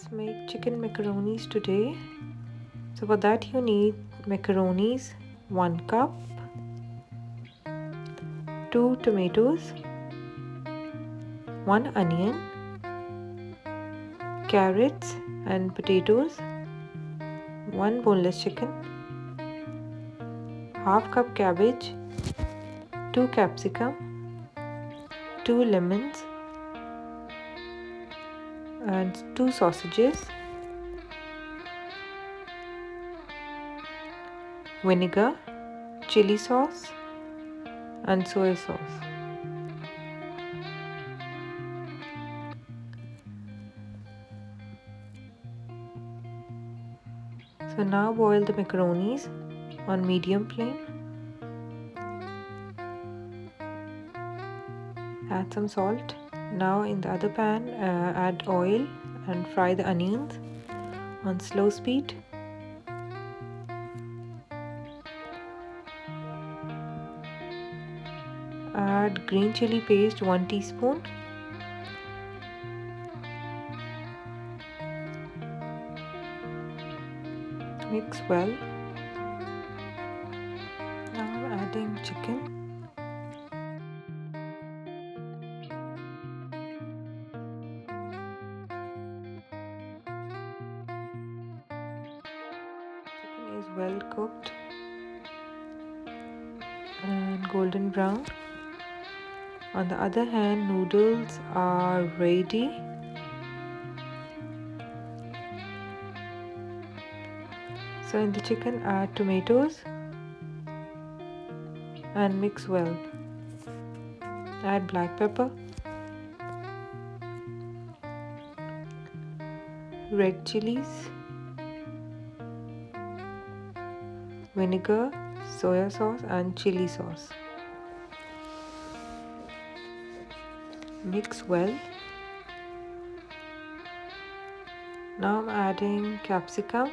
Let's make chicken macaronis today. So for that you need macaronis 1 cup, 2 tomatoes, 1 onion, carrots and potatoes, 1 boneless chicken, half cup cabbage, 2 capsicum, 2 lemons and 2 sausages, vinegar, chili sauce and soy sauce. So now boil the macaronis on medium flame. Add some salt. Now in the other pan add oil and fry the onions on slow speed. Add green chili paste 1 teaspoon. Mix well. Now I'm adding chicken. Chicken is well cooked and golden brown. On the other hand, noodles are ready. So in the chicken add tomatoes and mix well. Add black pepper, red chilies, vinegar, soya sauce and chili sauce. Mix well. Now I'm adding capsicum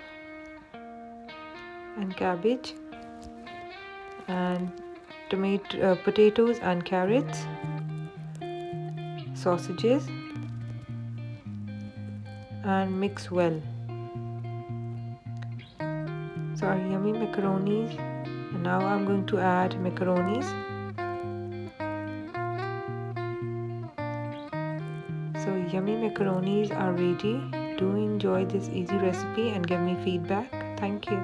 and cabbage and potatoes and carrots, sausages and mix well. So our yummy macaronis, and now I'm going to add macaronis. So yummy macaronis are ready. Do enjoy this easy recipe and give me feedback. Thank you.